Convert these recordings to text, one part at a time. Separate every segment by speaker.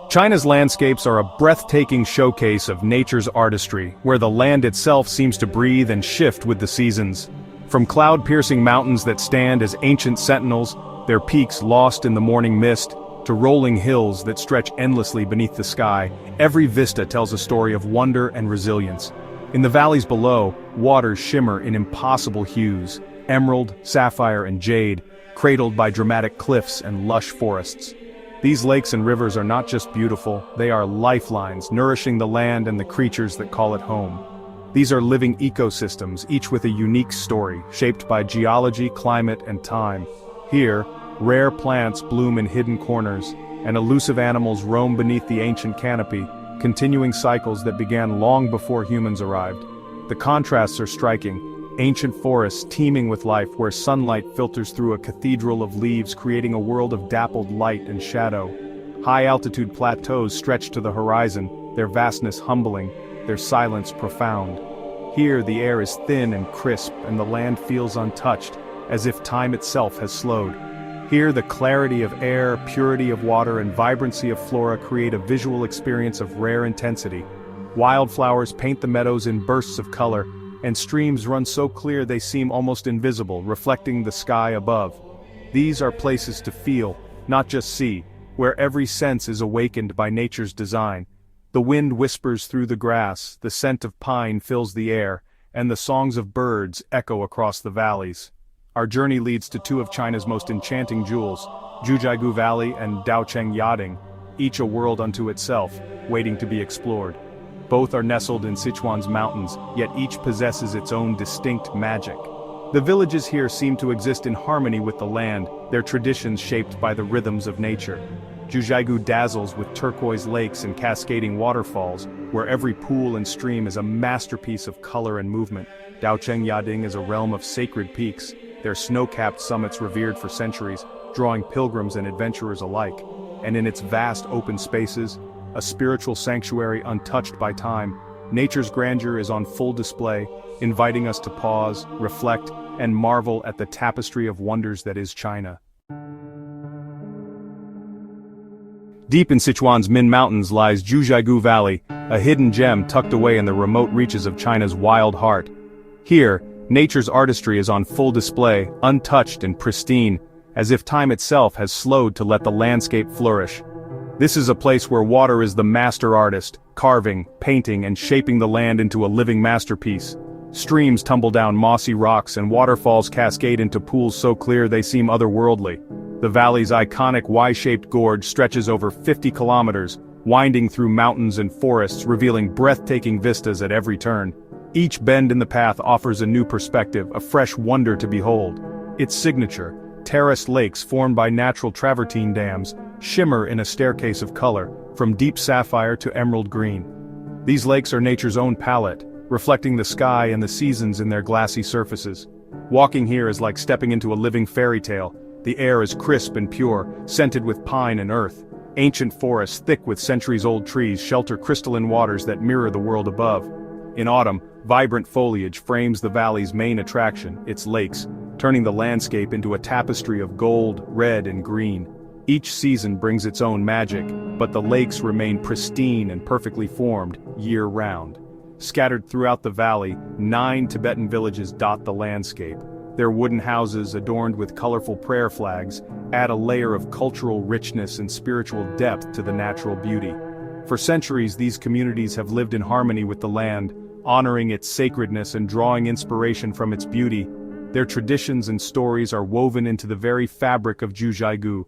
Speaker 1: China's landscapes are a breathtaking showcase of nature's artistry, where the land itself seems to breathe and shift with the seasons. From cloud-piercing mountains that stand as ancient sentinels, their peaks lost in the morning mist, to rolling hills that stretch endlessly beneath the sky, every vista tells a story of wonder and resilience. In the valleys below, waters shimmer in impossible hues, emerald, sapphire, and jade, cradled by dramatic cliffs and lush forests. These lakes and rivers are not just beautiful, they are lifelines nourishing the land and the creatures that call it home. These are living ecosystems, each with a unique story, shaped by geology, climate, and time. Here, rare plants bloom in hidden corners, and elusive animals roam beneath the ancient canopy, continuing cycles that began long before humans arrived. The contrasts are striking. Ancient forests teeming with life where sunlight filters through a cathedral of leaves, creating a world of dappled light and shadow. High-altitude plateaus stretch to the horizon, their vastness humbling, their silence profound. Here the air is thin and crisp and the land feels untouched, as if time itself has slowed. Here the clarity of air, purity of water, and vibrancy of flora create a visual experience of rare intensity. Wildflowers paint the meadows in bursts of color, and streams run so clear they seem almost invisible, reflecting the sky above. These are places to feel, not just see, where every sense is awakened by nature's design. The wind whispers through the grass, the scent of pine fills the air, and the songs of birds echo across the valleys. Our journey leads to two of China's most enchanting jewels, Jiuzhaigou Valley and Daocheng Yading, each a world unto itself, waiting to be explored. Both are nestled in Sichuan's mountains, yet each possesses its own distinct magic. The villages here seem to exist in harmony with the land, their traditions shaped by the rhythms of nature. Jiuzhaigou dazzles with turquoise lakes and cascading waterfalls, where every pool and stream is a masterpiece of color and movement. Daocheng Yading is a realm of sacred peaks, their snow-capped summits revered for centuries, drawing pilgrims and adventurers alike. And in its vast open spaces, a spiritual sanctuary untouched by time, nature's grandeur is on full display, inviting us to pause, reflect, and marvel at the tapestry of wonders that is China. Deep in Sichuan's Min Mountains lies Jiuzhaigou Valley, a hidden gem tucked away in the remote reaches of China's wild heart. Here, nature's artistry is on full display, untouched and pristine, as if time itself has slowed to let the landscape flourish. This is a place where water is the master artist, carving, painting, and shaping the land into a living masterpiece. Streams tumble down mossy rocks and waterfalls cascade into pools so clear they seem otherworldly. The valley's iconic Y-shaped gorge stretches over 50 kilometers, winding through mountains and forests, revealing breathtaking vistas at every turn. Each bend in the path offers a new perspective, a fresh wonder to behold. Its signature, terraced lakes formed by natural travertine dams, shimmer in a staircase of color, from deep sapphire to emerald green. These lakes are nature's own palette, reflecting the sky and the seasons in their glassy surfaces. Walking here is like stepping into a living fairy tale. The air is crisp and pure, scented with pine and earth. Ancient forests thick with centuries-old trees shelter crystalline waters that mirror the world above. In autumn, vibrant foliage frames the valley's main attraction, its lakes, turning the landscape into a tapestry of gold, red, and green. Each season brings its own magic, but the lakes remain pristine and perfectly formed, year-round. Scattered throughout the valley, 9 Tibetan villages dot the landscape. Their wooden houses, adorned with colorful prayer flags, add a layer of cultural richness and spiritual depth to the natural beauty. For centuries, these communities have lived in harmony with the land, honoring its sacredness and drawing inspiration from its beauty. Their traditions and stories are woven into the very fabric of Jiuzhaigou.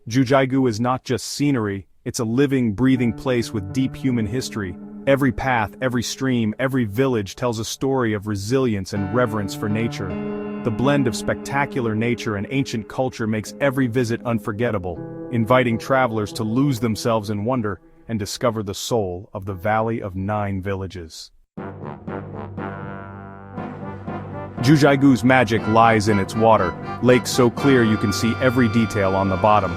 Speaker 1: Jiuzhaigou is not just scenery, it's a living, breathing place with deep human history. Every path, every stream, every village tells a story of resilience and reverence for nature. The blend of spectacular nature and ancient culture makes every visit unforgettable, inviting travelers to lose themselves in wonder and discover the soul of the Valley of 9 Villages. Jiuzhaigou's magic lies in its water, lakes so clear you can see every detail on the bottom.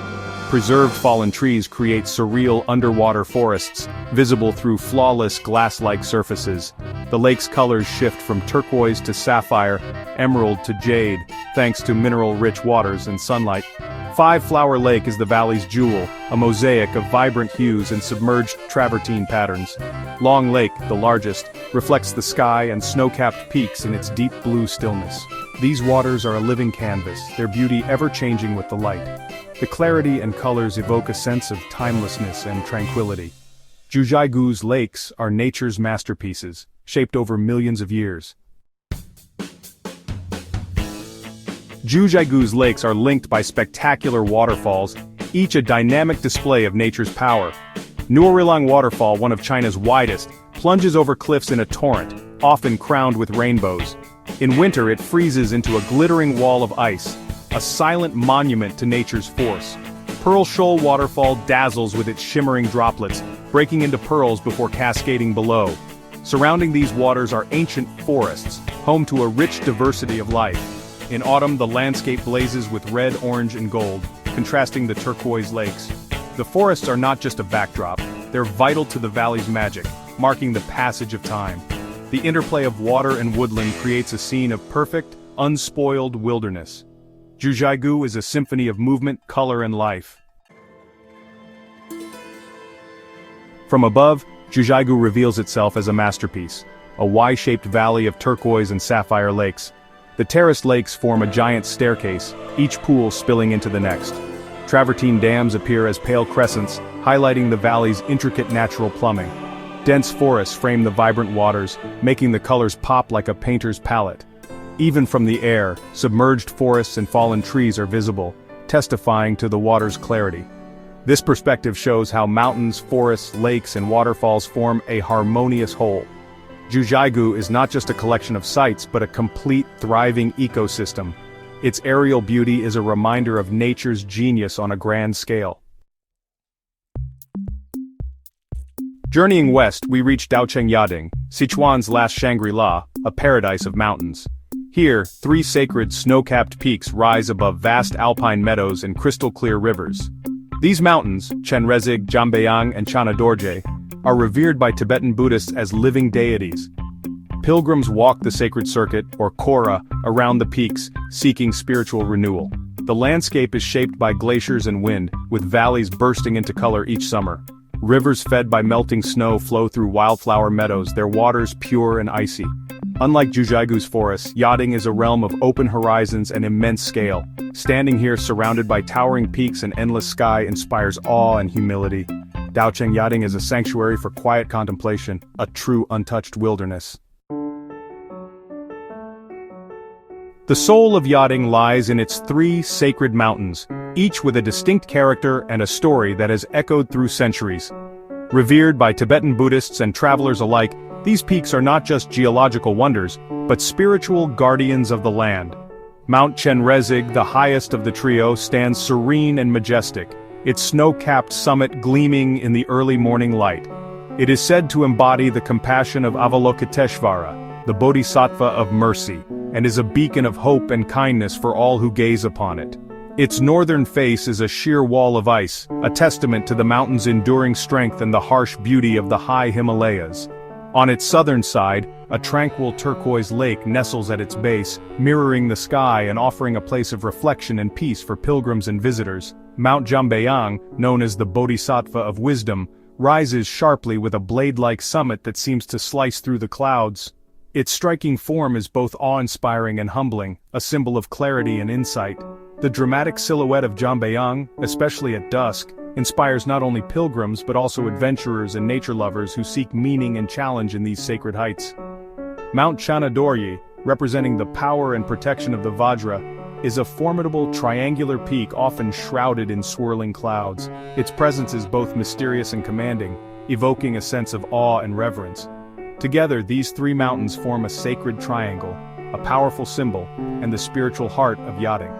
Speaker 1: Preserved fallen trees create surreal underwater forests, visible through flawless glass-like surfaces. The lake's colors shift from turquoise to sapphire, emerald to jade, thanks to mineral-rich waters and sunlight. Five-flower lake is the valley's jewel, a mosaic of vibrant hues and submerged travertine patterns. Long Lake, the largest, reflects the sky and snow-capped peaks in its deep blue stillness. These waters are a living canvas, their beauty ever-changing with the light. The clarity and colors evoke a sense of timelessness and tranquility. Jiuzhaigou's lakes are nature's masterpieces, shaped over millions of years. Jiuzhaigou's lakes are linked by spectacular waterfalls, each a dynamic display of nature's power. Nuorilang Waterfall, one of China's widest, plunges over cliffs in a torrent, often crowned with rainbows. In winter it freezes into a glittering wall of ice, a silent monument to nature's force. Pearl Shoal Waterfall dazzles with its shimmering droplets, breaking into pearls before cascading below. Surrounding these waters are ancient forests, home to a rich diversity of life. In autumn the landscape blazes with red, orange and gold, contrasting the turquoise lakes. The forests are not just a backdrop, they're vital to the valley's magic, marking the passage of time. The interplay of water and woodland creates a scene of perfect, unspoiled wilderness. Jiuzhaigou is a symphony of movement, color and life. From above, Jiuzhaigou reveals itself as a masterpiece, a Y-shaped valley of turquoise and sapphire lakes. The terraced lakes form a giant staircase, each pool spilling into the next. Travertine dams appear as pale crescents, highlighting the valley's intricate natural plumbing. Dense forests frame the vibrant waters, making the colors pop like a painter's palette. Even from the air, submerged forests and fallen trees are visible, testifying to the water's clarity. This perspective shows how mountains, forests, lakes, and waterfalls form a harmonious whole. Jiuzhaigou is not just a collection of sites but a complete, thriving ecosystem. Its aerial beauty is a reminder of nature's genius on a grand scale. Journeying west, we reach Daocheng Yading, Sichuan's Last Shangri-La, a paradise of mountains. Here, three sacred snow-capped peaks rise above vast alpine meadows and crystal-clear rivers. These mountains, Chenrezig, Jambayang, and Chanadorje, are revered by Tibetan Buddhists as living deities. Pilgrims walk the sacred circuit, or Kora, around the peaks, seeking spiritual renewal. The landscape is shaped by glaciers and wind, with valleys bursting into color each summer. Rivers fed by melting snow flow through wildflower meadows, their waters pure and icy. Unlike Jiuzhaigou's forests, Yading is a realm of open horizons and immense scale. Standing here surrounded by towering peaks and endless sky inspires awe and humility. Daocheng Yading is a sanctuary for quiet contemplation, a true untouched wilderness. The soul of Yading lies in its three sacred mountains, each with a distinct character and a story that has echoed through centuries. Revered by Tibetan Buddhists and travelers alike, these peaks are not just geological wonders, but spiritual guardians of the land. Mount Chenrezig, the highest of the trio, stands serene and majestic, its snow-capped summit gleaming in the early morning light. It is said to embody the compassion of Avalokiteshvara, the Bodhisattva of mercy, and is a beacon of hope and kindness for all who gaze upon it. Its northern face is a sheer wall of ice, a testament to the mountain's enduring strength and the harsh beauty of the high Himalayas. On its southern side, a tranquil turquoise lake nestles at its base, mirroring the sky and offering a place of reflection and peace for pilgrims and visitors. Mount Jambayang, known as the Bodhisattva of wisdom, rises sharply with a blade-like summit that seems to slice through the clouds. Its striking form is both awe-inspiring and humbling, a symbol of clarity and insight. The dramatic silhouette of Jambayang, especially at dusk, inspires not only pilgrims but also adventurers and nature lovers who seek meaning and challenge in these sacred heights. Mount Chanadorje, representing the power and protection of the Vajra, is a formidable triangular peak often shrouded in swirling clouds. Its presence is both mysterious and commanding, evoking a sense of awe and reverence. Together, these three mountains form a sacred triangle, a powerful symbol, and the spiritual heart of Yading.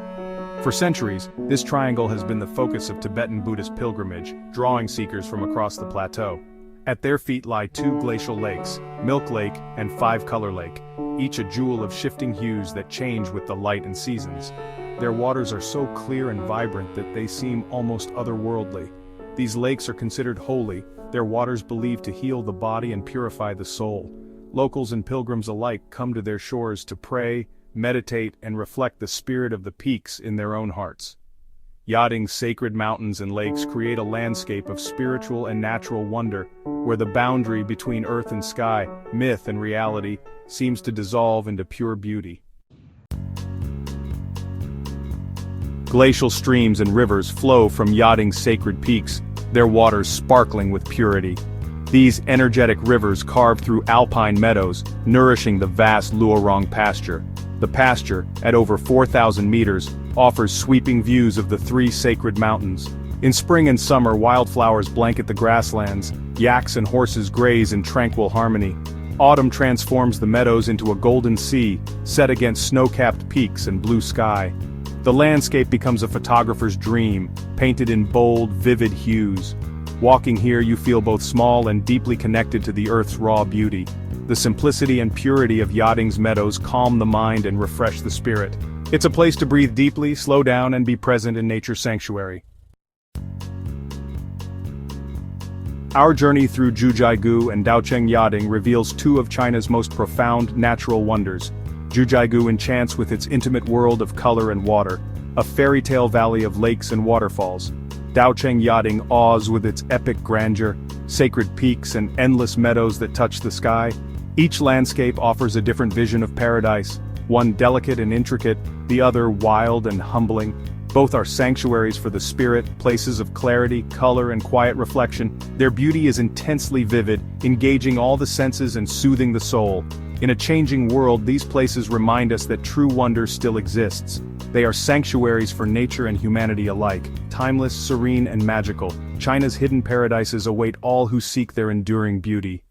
Speaker 1: For centuries, this triangle has been the focus of Tibetan Buddhist pilgrimage, drawing seekers from across the plateau. At their feet lie two glacial lakes, Milk Lake and Five Color Lake, each a jewel of shifting hues that change with the light and seasons. Their waters are so clear and vibrant that they seem almost otherworldly. These lakes are considered holy, their waters believed to heal the body and purify the soul. Locals and pilgrims alike come to their shores to pray, meditate, and reflect the spirit of the peaks in their own hearts. Yading's sacred mountains and lakes create a landscape of spiritual and natural wonder, where the boundary between earth and sky, myth and reality, seems to dissolve into pure beauty. Glacial streams and rivers flow from Yading's sacred peaks, their waters sparkling with purity. These energetic rivers carve through alpine meadows, nourishing the vast Luorong pasture. The pasture, at over 4,000 meters, offers sweeping views of the three sacred mountains. In spring and summer, wildflowers blanket the grasslands, yaks and horses graze in tranquil harmony. Autumn transforms the meadows into a golden sea, set against snow-capped peaks and blue sky. The landscape becomes a photographer's dream, painted in bold, vivid hues. Walking here, you feel both small and deeply connected to the earth's raw beauty. The simplicity and purity of Yading's meadows calm the mind and refresh the spirit. It's a place to breathe deeply, slow down, and be present in nature's sanctuary. Our journey through Jiuzhaigou and Daocheng Yading reveals two of China's most profound natural wonders. Jiuzhaigou enchants with its intimate world of color and water, a fairy tale valley of lakes and waterfalls. Daocheng Yading awes with its epic grandeur, sacred peaks and endless meadows that touch the sky. Each landscape offers a different vision of paradise, one delicate and intricate, the other wild and humbling. Both are sanctuaries for the spirit, places of clarity, color, and quiet reflection. Their beauty is intensely vivid, engaging all the senses and soothing the soul. In a changing world, these places remind us that true wonder still exists. They are sanctuaries for nature and humanity alike, timeless, serene, and magical. China's hidden paradises await all who seek their enduring beauty.